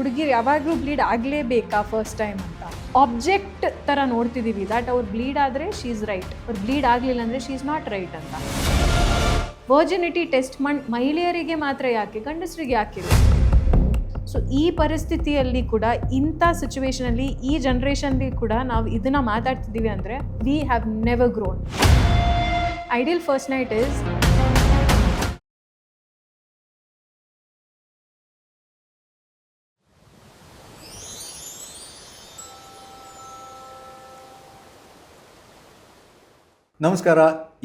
ಹುಡುಗಿರು ಯಾವಾಗಲೂ bleed ಆಗಲೇಬೇಕಾ first time ಅಂತ ಆಬ್ಜೆಕ್ಟ್ ಥರ ನೋಡ್ತಿದ್ದೀವಿ ದ್ಯಾಟ್ ಅವ್ರು ಬ್ಲೀಡ್ ಆದರೆ ಶೀ ಈಸ್ ರೈಟ್, ಅವ್ರು ಬ್ಲೀಡ್ ಆಗಲಿಲ್ಲ ಅಂದರೆ ಶೀ ಈಸ್ ನಾಟ್ ರೈಟ್ ಅಂತ. ವರ್ಜಿನಿಟಿ ಟೆಸ್ಟ್ ಮಹಿಳೆಯರಿಗೆ ಮಾತ್ರ ಯಾಕೆ, ಗಂಡಸರಿಗೆ ಯಾಕಿಲ್ಲ? ಸೊ ಈ ಪರಿಸ್ಥಿತಿಯಲ್ಲಿ ಕೂಡ, ಇಂಥ ಸಿಚುವೇಶನಲ್ಲಿ, ಈ ಜನ್ರೇಷನ್ಲಿ ಕೂಡ ನಾವು ಇದನ್ನು ಮಾತಾಡ್ತಿದ್ದೀವಿ ಅಂದರೆ we have never grown. Ideal first night is ನಮಸ್ಕಾರ,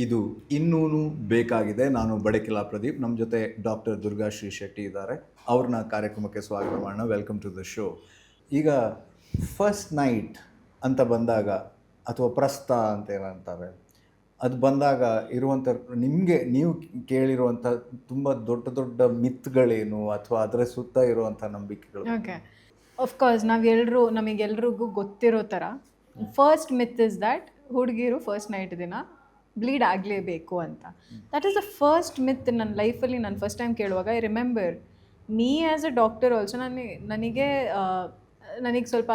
ಇದು ಇನ್ನೂನು ಬೇಕಾಗಿದೆ. ನಾನು ಬಡಕಿಲಾ ಪ್ರದೀಪ್. ನಮ್ಮ ಜೊತೆ ಡಾಕ್ಟರ್ ದುರ್ಗಾಶ್ರೀ ಶೆಟ್ಟಿ ಇದ್ದಾರೆ. ಅವ್ರನ್ನ ಕಾರ್ಯಕ್ರಮಕ್ಕೆ ಸ್ವಾಗತ ಮಾಡೋಣ. Welcome to the show. ಈಗ ಫಸ್ಟ್ ನೈಟ್ ಅಂತ ಬಂದಾಗ, ಅಥವಾ ಪ್ರಸ್ತ ಅಂತ ಏನಂತಾರೆ, ಅದು ಬಂದಾಗ ಇರುವಂಥ ನೀವು ಕೇಳಿರುವಂಥ ತುಂಬ ದೊಡ್ಡ ದೊಡ್ಡ ಮಿತ್ಗಳೇನು, ಅಥವಾ ಅದರ ಸುತ್ತ ಇರುವಂಥ ನಂಬಿಕೆಗಳು? ಓಕೆ, ಆಫ್ಕೋರ್ಸ್ ನಮಗೆಲ್ರಿಗೂ ಗೊತ್ತಿರೋ ಥರ ಫಸ್ಟ್ ಮಿತ್ ಇಸ್ ದ್ಯಾಟ್ ಹುಡುಗಿರು ಫಸ್ಟ್ ನೈಟ್ ದಿನ ಬ್ಲೀಡ್ ಆಗಲೇಬೇಕು ಅಂತ. ದಟ್ ಈಸ್ ದ ಫಸ್ಟ್ ಮಿತ್ ನನ್ನ ಲೈಫಲ್ಲಿ. ನಾನು ಫಸ್ಟ್ ಟೈಮ್ ಕೇಳುವಾಗ I remember me as a doctor also, ನನಗೆ ಸ್ವಲ್ಪ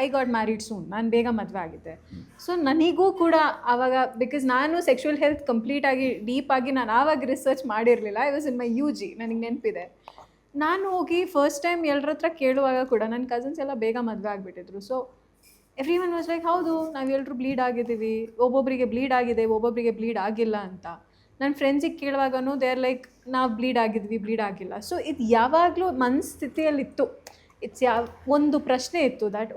ಐ ಗಾಟ್ ಮ್ಯಾರಿಡ್ ಸೂನ್. ನಾನು ಬೇಗ ಮದುವೆ ಆಗಿದ್ದೆ. ಸೊ ನನಗೂ ಕೂಡ ಆವಾಗ, ಬಿಕಾಸ್ ನಾನು ಸೆಕ್ಷುವಲ್ ಹೆಲ್ತ್ ಕಂಪ್ಲೀಟಾಗಿ ಡೀಪಾಗಿ ನಾನು ಆವಾಗ ರಿಸರ್ಚ್ ಮಾಡಿರಲಿಲ್ಲ. I was in my UG, ನನಗೆ ನೆನಪಿದೆ. ನಾನು ಹೋಗಿ ಫಸ್ಟ್ ಟೈಮ್ ಎಲ್ಲರ ಹತ್ರ ಕೇಳುವಾಗ ಕೂಡ ನನ್ನ ಕಸಿನ್ಸ್ ಎಲ್ಲ ಬೇಗ ಮದುವೆ ಆಗಿಬಿಟ್ಟಿದ್ರು. So everyone was like, ಹೌದು ನಾವೆಲ್ಲರೂ ಬ್ಲೀಡ್ ಆಗಿದ್ದೀವಿ, ಒಬ್ಬೊಬ್ಬರಿಗೆ ಬ್ಲೀಡ್ ಆಗಿದೆ, ಒಬ್ಬೊಬ್ಬರಿಗೆ ಬ್ಲೀಡ್ ಆಗಿಲ್ಲ ಅಂತ. ನನ್ನ ಫ್ರೆಂಡ್ಸಿಗೆ ಕೇಳುವಾಗನೂ ದೇ ಆರ್ ಲೈಕ್, ನಾವು ಬ್ಲೀಡ್ ಆಗಿದ್ವಿ, ಬ್ಲೀಡ್ ಆಗಿಲ್ಲ. ಸೊ ಇದು ಯಾವಾಗಲೂ ಮನಸ್ಥಿತಿಯಲ್ಲಿತ್ತು. ಒಂದು ಪ್ರಶ್ನೆ ಇತ್ತು ದ್ಯಾಟ್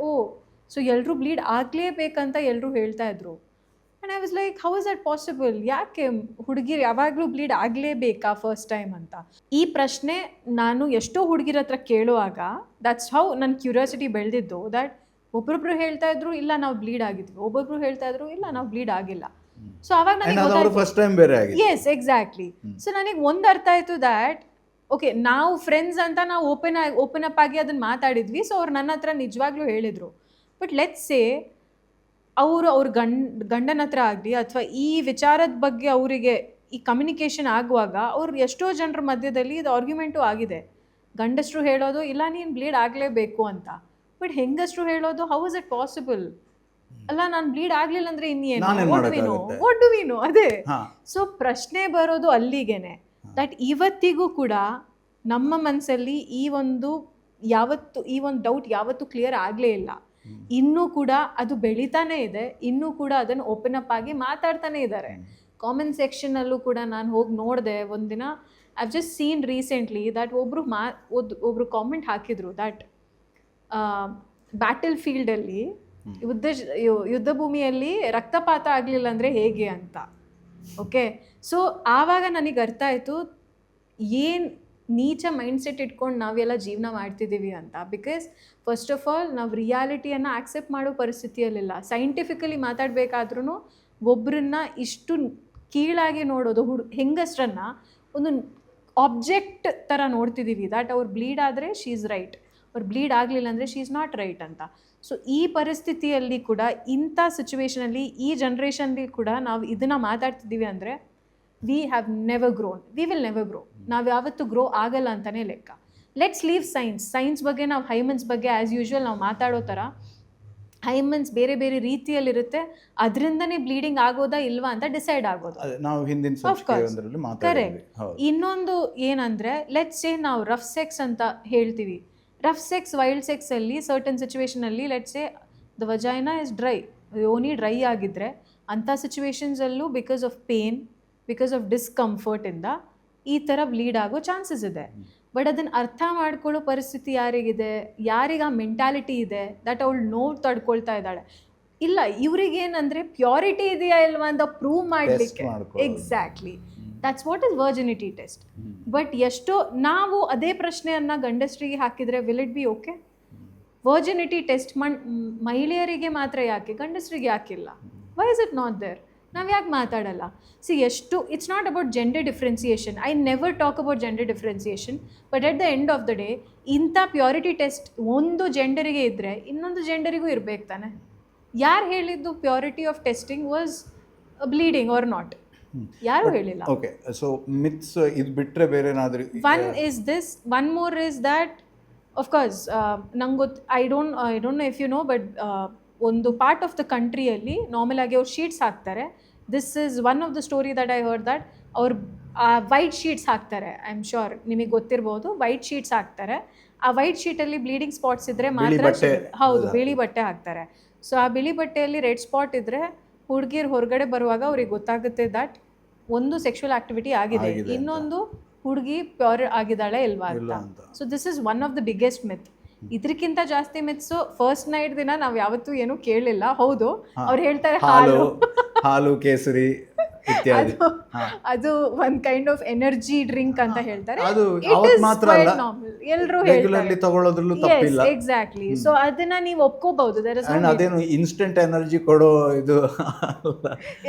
ಸೊ ಎಲ್ಲರೂ ಬ್ಲೀಡ್ ಆಗಲೇಬೇಕಂತ ಎಲ್ಲರೂ ಹೇಳ್ತಾ ಇದ್ರು. And I was like, how is that possible? ಯಾಕೆ ಹುಡುಗಿರು ಯಾವಾಗಲೂ ಬ್ಲೀಡ್ ಆಗಲೇಬೇಕಾ ಫಸ್ಟ್ ಟೈಮ್ ಅಂತ? ಈ ಪ್ರಶ್ನೆ ನಾನು ಎಷ್ಟೋ ಹುಡುಗಿರ ಹತ್ರ ಕೇಳುವಾಗ ದಟ್ಸ್ ಹೌ ನನ್ನ ಕ್ಯೂರಿಯಾಸಿಟಿ ಬೆಳೆದಿದ್ದು. ದ್ಯಾಟ್ ಒಬ್ಬೊಬ್ರು ಹೇಳ್ತಾ ಇದ್ರು, ಇಲ್ಲ ನಾವು ಬ್ಲೀಡ್ ಆಗಿದ್ವಿ, ಒಬ್ಬೊಬ್ರು ಹೇಳ್ತಾ ಇದ್ರು, ಇಲ್ಲ ನಾವು ಬ್ಲೀಡ್ ಆಗಿಲ್ಲ. ಸೊ ಅವಾಗ ನನಗೆ ಎಸ್ ಎಕ್ಸಾಕ್ಟ್ಲಿ. ಸೊ ನನಗೆ ಒಂದು ಅರ್ಥ ಆಯಿತು ದ್ಯಾಟ್ ಓಕೆ, ನಾವು ಫ್ರೆಂಡ್ಸ್ ಅಂತ ನಾವು ಓಪನ್ ಅಪ್ ಆಗಿ ಅದನ್ನು ಮಾತಾಡಿದ್ವಿ. ಸೊ ಅವ್ರು ನನ್ನ ಹತ್ರ ನಿಜವಾಗ್ಲೂ ಹೇಳಿದರು. ಬಟ್ ಲೆಟ್ಸ್ ಸೇ ಅವ್ರ ಗಂಡನ ಹತ್ರ ಆಗಲಿ, ಅಥವಾ ಈ ವಿಚಾರದ ಬಗ್ಗೆ ಅವರಿಗೆ ಈ ಕಮ್ಯುನಿಕೇಷನ್ ಆಗುವಾಗ ಅವ್ರು ಎಷ್ಟೋ ಜನರ ಮಧ್ಯದಲ್ಲಿ ಇದು ಆರ್ಗ್ಯುಮೆಂಟು ಆಗಿದೆ. ಗಂಡಸರು ಹೇಳೋದು, ಇಲ್ಲ ನೀನು ಬ್ಲೀಡ್ ಆಗಲೇಬೇಕು ಅಂತ. ಬಟ್ ಹೆಂಗಸರು ಹೇಳೋದು, ಹೌ ಇಸ್ ಇಟ್ ಪಾಸಿಬಲ್? ಅಲ್ಲ, ನಾನು ಬ್ಲೀಡ್ ಆಗಲಿಲ್ಲ ಅಂದರೆ ಇನ್ನೇನು, ವಾಟ್ ಡು ವಿ ನೋ? ಅದೇ. ಸೊ ಪ್ರಶ್ನೆ ಬರೋದು ಅಲ್ಲಿಗೇನೆ. ದಟ್ ಇವತ್ತಿಗೂ ಕೂಡ ನಮ್ಮ ಮನಸ್ಸಲ್ಲಿ ಈ ಒಂದು ಡೌಟ್ ಯಾವತ್ತೂ ಕ್ಲಿಯರ್ ಆಗಲೇ ಇಲ್ಲ. ಇನ್ನೂ ಕೂಡ ಅದು ಬೆಳೀತಾನೆ ಇದೆ. ಇನ್ನೂ ಕೂಡ ಅದನ್ನು ಓಪನ್ ಅಪ್ ಆಗಿ ಮಾತಾಡ್ತಾನೆ ಇದ್ದಾರೆ. ಕಾಮೆಂಟ್ ಸೆಕ್ಷನಲ್ಲೂ ಕೂಡ ನಾನು ಹೋಗಿ ನೋಡಿದೆ ಒಂದಿನ. I've just seen recently that ಒಬ್ಬರು ಕಾಮೆಂಟ್ ಹಾಕಿದ್ರು ದ್ಯಾಟ್ ಬ್ಯಾಟಲ್ ಫೀಲ್ಡಲ್ಲಿ, ಯುದ್ಧ ಭೂಮಿಯಲ್ಲಿ ರಕ್ತಪಾತ ಆಗಲಿಲ್ಲ ಅಂದರೆ ಹೇಗೆ ಅಂತ. ಓಕೆ, ಸೊ ಆವಾಗ ನನಗೆ ಅರ್ಥ ಆಯಿತು ಏನು ನೀಚ ಮೈಂಡ್ಸೆಟ್ ಇಟ್ಕೊಂಡು ನಾವೆಲ್ಲ ಜೀವನ ಮಾಡ್ತಿದ್ದೀವಿ ಅಂತ. ಬಿಕಾಸ್ ಫಸ್ಟ್ ಆಫ್ ಆಲ್ ನಾವು ರಿಯಾಲಿಟಿಯನ್ನು ಆಕ್ಸೆಪ್ಟ್ ಮಾಡೋ ಪರಿಸ್ಥಿತಿಯಲ್ಲಿಲ್ಲ. ಸೈಂಟಿಫಿಕಲಿ ಮಾತಾಡಬೇಕಾದ್ರೂ ಒಬ್ಬರನ್ನ ಇಷ್ಟು ಕೀಳಾಗಿ ನೋಡೋದು, ಹೆಂಗಸ್ರನ್ನ ಒಂದು ಆಬ್ಜೆಕ್ಟ್ ಥರ ನೋಡ್ತಿದ್ದೀವಿ. ದ್ಯಾಟ್ ಅವ್ರು ಬ್ಲೀಡ್ ಆದರೆ ಶೀ ಈಸ್ ರೈಟ್, ಅವ್ರು ಬ್ಲೀಡ್ ಆಗಲಿಲ್ಲ ಅಂದರೆ ಶೀ ಈಸ್ ನಾಟ್ ರೈಟ್ ಅಂತ. ಸೊ ಈ ಪರಿಸ್ಥಿತಿಯಲ್ಲಿ ಕೂಡ, ಇಂಥ ಸಿಚುವೇಶನಲ್ಲಿ, ಈ ಜನ್ರೇಷನ್ಲಿ ಕೂಡ ನಾವು ಇದನ್ನು ಮಾತಾಡ್ತಿದ್ದೀವಿ ಅಂದರೆ we have never grown, we will never grow. ನಾವು ಯಾವತ್ತೂ ಗ್ರೋ ಆಗಲ್ಲ ಅಂತಲೇ ಲೆಕ್ಕ. ಲೆಟ್ಸ್ ಲೀವ್ ಸೈನ್ಸ್ ಬಗ್ಗೆ. ನಾವು ಹೈಮನ್ಸ್ ಬಗ್ಗೆ ಆ್ಯಸ್ ಯೂಶ್ವಲ್ ನಾವು ಮಾತಾಡೋ ಥರ, ಹೈಮನ್ಸ್ ಬೇರೆ ಬೇರೆ ರೀತಿಯಲ್ಲಿರುತ್ತೆ. ಅದರಿಂದನೇ ಬ್ಲೀಡಿಂಗ್ ಆಗೋದಾ ಇಲ್ವಾ ಅಂತ ಡಿಸೈಡ್ ಆಗೋದು. ಕರೆಕ್ಟ್. ಇನ್ನೊಂದು ಏನಂದರೆ, ಲೆಟ್ಸ್ ಸೇ ನಾವು ರಫ್ ಸೆಕ್ಸ್ ಅಂತ ಹೇಳ್ತೀವಿ. ರಫ್ ಸೆಕ್ಸ್, ವೈಲ್ಡ್ ಸೆಕ್ಸಲ್ಲಿ ಸರ್ಟನ್ ಸಿಚುವೇಷನಲ್ಲಿ let's say the vagina is dry, ಯೋನಿ ಡ್ರೈ ಆಗಿದ್ದರೆ ಅಂಥ ಸಿಚುವೇಶನ್ಸಲ್ಲೂ because of pain, because of ಡಿಸ್ಕಂಫರ್ಟಿಂದ ಈ ಥರ ಬ್ಲೀಡ್ ಆಗೋ ಚಾನ್ಸಸ್ ಇದೆ. ಬಟ್ ಅದನ್ನು ಅರ್ಥ ಮಾಡ್ಕೊಳ್ಳೋ ಪರಿಸ್ಥಿತಿ ಯಾರಿಗಿದೆ, ಯಾರಿಗೆ ಆ ಮೆಂಟ್ಯಾಲಿಟಿ ಇದೆ ದಟ್ ಅವಳು ನೋವು ತಡ್ಕೊಳ್ತಾ ಇದ್ದಾಳೆ. ಇಲ್ಲ, ಇವ್ರಿಗೇನಂದರೆ ಪ್ಯೂರಿಟಿ ಇದೆಯಾ ಇಲ್ವಾ ಅಂತ ಪ್ರೂವ್ ಮಾಡಲಿಕ್ಕೆ. Exactly, that's what is virginity test. But ಎಷ್ಟೋ ನಾವು ಅದೇ ಪ್ರಶ್ನೆಯನ್ನು ಗಂಡಸರಿಗೆ ಹಾಕಿದರೆ will it be okay? Virginity test ಮಹಿಳೆಯರಿಗೆ ಮಾತ್ರ ಯಾಕೆ, ಗಂಡಸರಿಗೆ ಯಾಕಿಲ್ಲ? Why is it not there? ನಾವು ಯಾಕೆ ಮಾತಾಡಲ್ಲ? It's not about gender differentiation. I never talk about gender differentiation. But at the end of the day, ಇಂಥ ಪ್ಯೂರಿಟಿ ಟೆಸ್ಟ್ ಒಂದು ಜೆಂಡರಿಗೆ ಇದ್ದರೆ ಇನ್ನೊಂದು ಜೆಂಡರಿಗೂ ಇರಬೇಕು ತಾನೆ. ಯಾರು ಹೇಳಿದ್ದು purity of testing was bleeding or not? ಯಾರು ಹೇಳಿಲ್ಲ. ಓಕೆ, ಸೊ ಮಿತ್ಸ್ ಇದು ಬಿಟ್ಟರೆ ಬೇರೆ ಏನಾದರೂ? One is this, one more is that of course ನಂಗೆ ಗೊತ್ತು, I don't know if you know, but ಒಂದು ಪಾರ್ಟ್ ಆಫ್ ದ ಕಂಟ್ರಿಯಲ್ಲಿ ನಾರ್ಮಲ್ ಆಗಿ ಅವ್ರು ಶೀಟ್ಸ್ ಹಾಕ್ತಾರೆ. This is one of the story that I heard that ಅವ್ರು ವೈಟ್ ಶೀಟ್ಸ್ ಹಾಕ್ತಾರೆ. I am sure ನಿಮಗೆ ಗೊತ್ತಿರ್ಬೋದು, ವೈಟ್ ಶೀಟ್ಸ್ ಹಾಕ್ತಾರೆ. ಆ ವೈಟ್ ಶೀಟಲ್ಲಿ ಬ್ಲೀಡಿಂಗ್ ಸ್ಪಾಟ್ಸ್ ಇದ್ದರೆ ಮಾತ್ರ ಹೌದು ಬಿಳಿ ಬಟ್ಟೆ ಹಾಕ್ತಾರೆ. ಸೊ ಆ ಬಿಳಿ ಬಟ್ಟೆಯಲ್ಲಿ ರೆಡ್ ಸ್ಪಾಟ್ ಇದ್ದರೆ ಹುಡುಗಿರು ಹೊರಗಡೆ ಬರುವಾಗ ಅವ್ರಿಗೆ ಗೊತ್ತಾಗುತ್ತೆ ದಟ್ ಒಂದು ಸೆಕ್ಷುವಲ್ ಆಕ್ಟಿವಿಟಿ ಆಗಿದೆ, ಇನ್ನೊಂದು ಹುಡುಗಿ ಪ್ಯೂರ್ ಆಗಿದ್ದಾಳೆ ಇಲ್ವಾ ಅಂತ. So this is one of the biggest myth. ಇದಕ್ಕಿಂತ ಜಾಸ್ತಿ ಮಿತ್ಸು ಫಸ್ಟ್ ನೈಟ್ ದಿನ ನಾವು ಯಾವತ್ತೂ ಏನೂ ಕೇಳಲಿಲ್ಲ. ಹೌದು, ಅವ್ರು ಹೇಳ್ತಾರೆ ಹಾಲು ಕೇಸರಿ ಇತ್ಯಾದಿ, ಅದು ಒಂದ್ ಕೈಂಡ್ ಆಫ್ ಎನರ್ಜಿ ಡ್ರಿಂಕ್ ಅಂತ ಹೇಳ್ತಾರೆ. ಅದು ಮಾತ್ರ ಅಲ್ಲ, ಎಲ್ಲರೂ ರೆಗ್ಯುಲರ್ಲಿ ತಗೊಳ್ಳೋದ್ರಲ್ಲೂ ತಪ್ಪಿಲ್ಲ. ಎಕ್ಸಾಕ್ಟ್ಲಿ. ಸೊ ಅದನ್ನ ನೀವು ಒಪ್ಕೋಬಹುದು. ಅದೇನು ಇನ್ಸ್ಟೆಂಟ್ ಎನರ್ಜಿ ಕೊಡೋ ಇದು,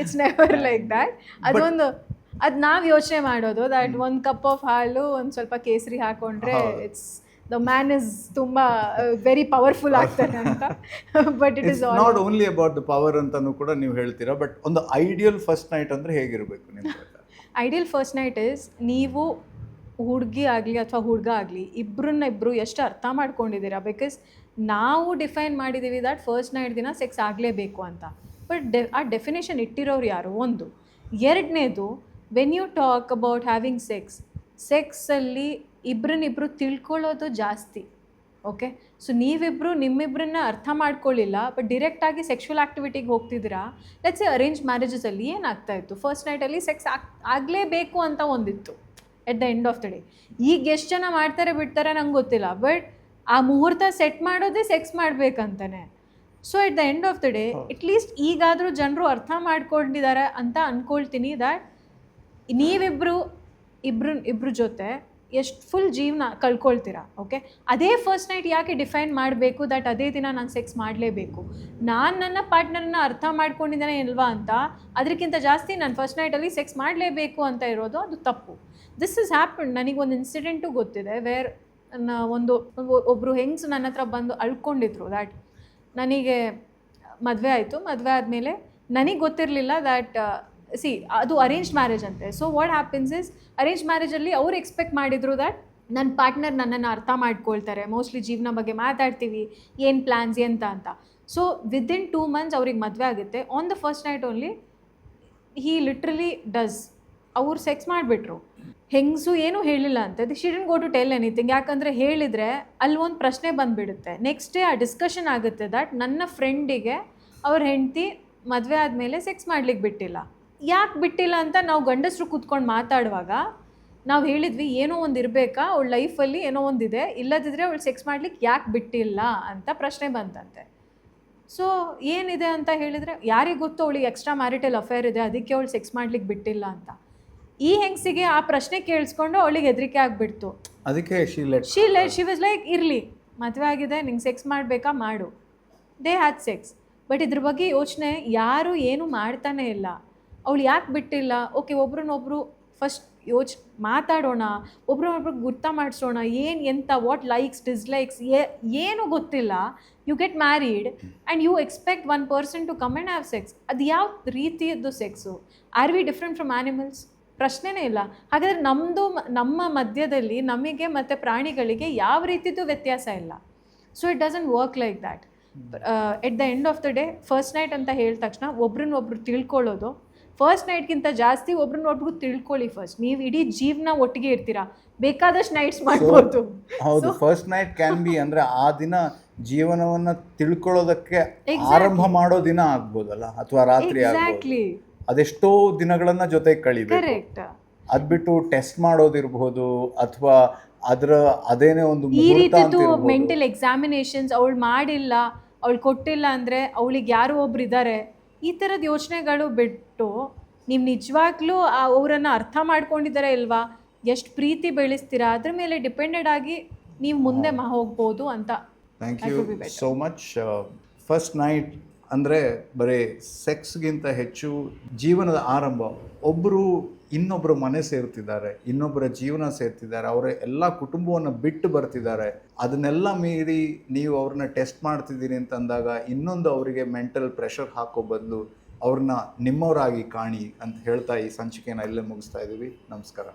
ಇಟ್ಸ್ ನೆವರ್ ಲೈಕ್ ದಟ್. ಅದೊಂದು ಅದ್ ನಾವ್ ಯೋಚನೆ ಮಾಡೋದು ದಟ್ ಒಂದ್ ಕಪ್ ಆಫ್ ಹಾಲು ಒಂದ್ ಸ್ವಲ್ಪ ಕೇಸರಿ ಹಾಕೊಂಡ್ರೆ ಇಟ್ಸ್ ದ ಮ್ಯಾನ್ ಇಸ್ ತುಂಬಾ ವೆರಿ ಪವರ್ಫುಲ್ ಆಗ್ತಾರೆ ಅಂತ. But it is not only about the power ಅಂತಾನು ಕೂಡ ನೀವು ಹೇಳ್ತೀರಾ. ಬಟ್ ಒಂದು ಐಡಿಯಲ್ ಫಸ್ಟ್ ನೈಟ್ ಅಂದ್ರೆ ಹೇಗಿರಬೇಕು ನಿಮ್ಮ ಪ್ರಕಾರ? ಐಡಿಯಲ್ ಫಸ್ಟ್ ನೈಟ್ ಇಸ್, ನೀವು ಹುಡುಗಿ ಆಗಲಿ ಅಥವಾ ಹುಡುಗ ಆಗಲಿ ಇಬ್ಬರು ಎಷ್ಟು ಅರ್ಥ ಮಾಡ್ಕೊಂಡಿದ್ದೀರಾ. ಬಿಕಾಸ್ ನಾವು ಡಿಫೈನ್ ಮಾಡಿದ್ದೀವಿ ದಟ್ ಫಸ್ಟ್ ನೈಟ್ ದಿನ ಸೆಕ್ಸ್ ಆಗಲೇಬೇಕು ಅಂತ. ಬಟ್ ಆ ಡೆಫಿನೇಷನ್ ಇಟ್ಟಿರೋರು ಯಾರು? ಒಂದು. ಎರಡನೇದು, when you talk about having ಸೆಕ್ಸಲ್ಲಿ ಇಬ್ಬರನ್ನಿಬ್ಬರು ತಿಳ್ಕೊಳ್ಳೋದು ಜಾಸ್ತಿ. ಓಕೆ, ಸೊ ನೀವಿಬ್ಬರು ನಿಮ್ಮಿಬ್ಬರನ್ನ ಅರ್ಥ ಮಾಡ್ಕೊಳ್ಳಿಲ್ಲ, ಬಟ್ ಡೈರೆಕ್ಟಾಗಿ ಸೆಕ್ಷುವಲ್ ಆ್ಯಕ್ಟಿವಿಟಿಗೆ ಹೋಗ್ತಿದ್ದೀರಾ. ಲೆಟ್ಸ್ ಎ ಅರೇಂಜ್ ಮ್ಯಾರೇಜಸಲ್ಲಿ ಏನಾಗ್ತಾ ಇತ್ತು, ಫಸ್ಟ್ ನೈಟಲ್ಲಿ ಸೆಕ್ಸ್ ಆಗಲೇಬೇಕು ಅಂತ ಒಂದಿತ್ತು at the end of the day. ಈಗ ಎಷ್ಟು ಜನ ಮಾಡ್ತಾರೆ ಬಿಡ್ತಾರೆ ನಂಗೆ ಗೊತ್ತಿಲ್ಲ, ಬಟ್ ಆ ಮುಹೂರ್ತ ಸೆಟ್ ಮಾಡೋದೇ ಸೆಕ್ಸ್ ಮಾಡಬೇಕಂತಾನೆ. So at the end of the day at least ಈಗಾದರೂ ಜನರು ಅರ್ಥ ಮಾಡ್ಕೊಂಡಿದ್ದಾರೆ ಅಂತ ಅಂದ್ಕೊಳ್ತೀನಿ ದಟ್ ನೀವಿಬ್ಬರು ಜೊತೆ ಎಷ್ಟು ಫುಲ್ ಜೀವನ ಕಳ್ಕೊಳ್ತೀರಾ. ಓಕೆ, ಅದೇ ಫಸ್ಟ್ ನೈಟ್ ಯಾಕೆ ಡಿಫೈನ್ ಮಾಡಬೇಕು ದಟ್ ಅದೇ ದಿನ ನಾನು ಸೆಕ್ಸ್ ಮಾಡಲೇಬೇಕು? ನಾನು ನನ್ನ ಪಾರ್ಟ್ನರ್ನ ಅರ್ಥ ಮಾಡ್ಕೊಂಡಿದ್ದೇನೆ ಇಲ್ವಾ ಅಂತ, ಅದಕ್ಕಿಂತ ಜಾಸ್ತಿ ನಾನು ಫಸ್ಟ್ ನೈಟಲ್ಲಿ ಸೆಕ್ಸ್ ಮಾಡಲೇಬೇಕು ಅಂತ ಇರೋದು ಅದು ತಪ್ಪು. This is happen. ನನಗೊಂದು ಇನ್ಸಿಡೆಂಟು ಗೊತ್ತಿದೆ ವೇರ್ ಒಬ್ಬರು ಹೆಂಗ್ಸ್ ನನ್ನ ಹತ್ರ ಬಂದು ಅಳ್ಕೊಂಡಿದ್ರು ದ್ಯಾಟ್ ನನಗೆ ಮದುವೆ ಆಯಿತು, ಮದುವೆ ಆದಮೇಲೆ ನನಗೆ ಗೊತ್ತಿರಲಿಲ್ಲ ದ್ಯಾಟ್ ಅದು ಅರೇಂಜ್ ಮ್ಯಾರೇಜ್ ಅಂತೆ. So what happens is, arrange ಮ್ಯಾರೇಜಲ್ಲಿ ಅವ್ರು ಎಕ್ಸ್ಪೆಕ್ಟ್ ಮಾಡಿದ್ರು ದ್ಯಾಟ್ ನನ್ನ ಪಾರ್ಟ್ನರ್ ನನ್ನನ್ನು ಅರ್ಥ ಮಾಡ್ಕೊಳ್ತಾರೆ, ಮೋಸ್ಟ್ಲಿ ಜೀವನ ಬಗ್ಗೆ ಮಾತಾಡ್ತೀವಿ, ಏನು ಪ್ಲ್ಯಾನ್ಸ್ ಅಂತ. ಸೊ ವಿದಿನ್ 2 months ಅವ್ರಿಗೆ ಮದುವೆ ಆಗುತ್ತೆ. On the first night only he literally does, ಅವ್ರು ಸೆಕ್ಸ್ ಮಾಡಿಬಿಟ್ರು. ಹೆಂಗಸು ಏನೂ ಹೇಳಿಲ್ಲ ಅಂತ. She didn't go to tell anything. ಯಾಕಂದರೆ ಹೇಳಿದರೆ ಅಲ್ಲಿ ಒಂದು ಪ್ರಶ್ನೆ ಬಂದುಬಿಡುತ್ತೆ. ನೆಕ್ಸ್ಟ್ ಡೇ ಆ ಡಿಸ್ಕಷನ್ ಆಗುತ್ತೆ ದಟ್ ನನ್ನ ಫ್ರೆಂಡಿಗೆ ಅವ್ರ ಹೆಂಡತಿ ಮದುವೆ ಆದಮೇಲೆ ಸೆಕ್ಸ್ ಮಾಡ್ಲಿಕ್ಕೆ ಬಿಟ್ಟಿಲ್ಲ. ಯಾಕೆ ಬಿಟ್ಟಿಲ್ಲ ಅಂತ ನಾವು ಗಂಡಸರು ಕೂತ್ಕೊಂಡು ಮಾತಾಡುವಾಗ ನಾವು ಹೇಳಿದ್ವಿ ಏನೋ ಒಂದು ಇರಬೇಕಾ ಅವಳ ಲೈಫಲ್ಲಿ, ಏನೋ ಒಂದಿದೆ, ಇಲ್ಲದಿದ್ದರೆ ಅವಳು ಸೆಕ್ಸ್ ಮಾಡ್ಲಿಕ್ಕೆ ಯಾಕೆ ಬಿಟ್ಟಿಲ್ಲ ಅಂತ ಪ್ರಶ್ನೆ ಬಂತಂತೆ. ಸೊ ಏನಿದೆ ಅಂತ ಹೇಳಿದರೆ ಯಾರಿಗೆ ಗೊತ್ತು ಅವಳಿಗೆ ಎಕ್ಸ್ಟ್ರಾ ಮ್ಯಾರಿಟಲ್ ಅಫೇರ್ ಇದೆ, ಅದಕ್ಕೆ ಅವಳು ಸೆಕ್ಸ್ ಮಾಡ್ಲಿಕ್ಕೆ ಬಿಟ್ಟಿಲ್ಲ ಅಂತ. ಈ ಹೆಂಗಸಿಗೆ ಆ ಪ್ರಶ್ನೆ ಕೇಳಿಸ್ಕೊಂಡು ಅವಳಿಗೆ ಹೆದರಿಕೆ ಆಗಿಬಿಡ್ತು. ಅದಕ್ಕೆ ಶಿ ವಾಸ್ ಲೈಕ್, ಇರಲಿ ಮದುವೆ ಆಗಿದೆ, ನಿಂಗೆ ಸೆಕ್ಸ್ ಮಾಡಬೇಕಾ ಮಾಡು. They had sex. ಬಟ್ ಇದ್ರ ಬಗ್ಗೆ ಯೋಚನೆ ಯಾರು ಏನು ಮಾಡ್ತಾನೆ ಇಲ್ಲ. ಅವಳು ಯಾಕೆ ಬಿಟ್ಟಿಲ್ಲ? ಓಕೆ, ಒಬ್ರನ್ನೊಬ್ರು ಫಸ್ಟ್ ಮಾತಾಡೋಣ, ಒಬ್ರನ್ನೊಬ್ರು ಗುರ್ತ ಮಾಡಿಸೋಣ, ಎಂತ ವಾಟ್ ಲೈಕ್ಸ್ ಡಿಸ್ಲೈಕ್ಸ್ ಏನು ಗೊತ್ತಿಲ್ಲ. You get married and you expect one person to come and have sex. ಅದು ಯಾವ ರೀತಿಯದ್ದು sex? Are we different from animals? ಪ್ರಶ್ನೆನೇ ಇಲ್ಲ. ಹಾಗಾದರೆ ನಮ್ಮ ಮಧ್ಯದಲ್ಲಿ ನಮಗೆ ಮತ್ತು ಪ್ರಾಣಿಗಳಿಗೆ ಯಾವ ರೀತಿಯದ್ದು ವ್ಯತ್ಯಾಸ ಇಲ್ಲ. So it doesn't work like that. At the end of the day first night ಅಂತ ಹೇಳಿದ ತಕ್ಷಣ ಒಬ್ರನ್ನೊಬ್ರು ತಿಳ್ಕೊಳ್ಳೋದು. ಫಸ್ಟ್ ನೈಟ್ಗಿಂತ ಜಾಸ್ತಿ ಒಬ್ರನ್ನೊಬ್ರಿಗೂ ತಿಳ್ಕೊಳ್ಳಿ ಫಸ್ಟ್. ನೀವು ಇಡೀ ಜೀವನ ಒಟ್ಟಿಗೆ ಇರ್ತೀರಾ, ಬೇಕಾದಷ್ಟು ನೈಟ್ಸ್ ಮಾಡ್ಬೋದು. ಹೌದು, ಫಸ್ಟ್ ನೈಟ್ ಕ್ಯಾನ್ ಬಿ ಅಂದರೆ ಆ ದಿನ ಜೀವನವನ್ನು ತಿಳ್ಕೊಳ್ಳೋದಕ್ಕೆ ಆರಂಭ ಮಾಡೋ ದಿನ ಆಗ್ಬೋದಲ್ಲ, ಅಥವಾ ರಾತ್ರಿ ಆಗ್ಬೋದು. ಅದೆಷ್ಟೋ ದಿನಗಳನ್ನ ಜೊತೆ ಕಳಿಬೇಕು. ಅದ್ಬಿಟ್ಟು ಟೆಸ್ಟ್ ಮಾಡೋದಿರ್ಬೋದು, ಅಥವಾ ಅದೇನೇ ಒಂದು ಈ ರೀತಿದು ಮೆಂಟಲ್ ಎಕ್ಸಾಮಿನೇಷನ್ಸ್ ಅವಳು ಮಾಡಿಲ್ಲ, ಅವಳು ಕೊಟ್ಟಿಲ್ಲ ಅಂದರೆ ಅವಳಿಗೆ ಯಾರೋ ಒಬ್ರು ಇದ್ದಾರೆ, ಈ ಥರದ ಯೋಚನೆಗಳು ಬಿಟ್ಟು ನೀವು ನಿಜವಾಗ್ಲೂ ಅವರನ್ನು ಅರ್ಥ ಮಾಡ್ಕೊಂಡಿದ್ದಾರೆ ಇಲ್ವಾ, ಎಷ್ಟು ಪ್ರೀತಿ ಬೆಳೆಸ್ತೀರಾ ಅದ್ರ ಮೇಲೆ ಡಿಪೆಂಡೆಡ್ ಆಗಿ ನೀವು ಮುಂದೆ ಹೋಗ್ಬೋದು ಅಂತ. Thank you so much. First night ಅಂದರೆ ಬರೀ ಸೆಕ್ಸ್ಗಿಂತ ಹೆಚ್ಚು ಜೀವನದ ಆರಂಭ. ಒಬ್ಬರು ಇನ್ನೊಬ್ಬರ ಮನೆ ಸೇರ್ತಿದ್ದಾರೆ, ಇನ್ನೊಬ್ಬರ ಜೀವನ ಸೇರ್ತಿದ್ದಾರೆ, ಅವರ ಎಲ್ಲ ಕುಟುಂಬವನ್ನು ಬಿಟ್ಟು ಬರ್ತಿದ್ದಾರೆ. ಅದನ್ನೆಲ್ಲ ಮೀರಿ ನೀವು ಅವ್ರನ್ನ ಟೆಸ್ಟ್ ಮಾಡ್ತಿದ್ದೀರಿ ಅಂತಂದಾಗ ಇನ್ನೊಂದು ಅವರಿಗೆ ಮೆಂಟಲ್ ಪ್ರೆಷರ್ ಹಾಕೋ ಬದಲು ಅವ್ರನ್ನ ನಿಮ್ಮವರಾಗಿ ಕಾಣಿ ಅಂತ ಹೇಳ್ತಾ ಈ ಸಂಚಿಕೆಯನ್ನು ಇಲ್ಲೇ ಮುಗಿಸ್ತಾ ಇದ್ದೀವಿ. ನಮಸ್ಕಾರ.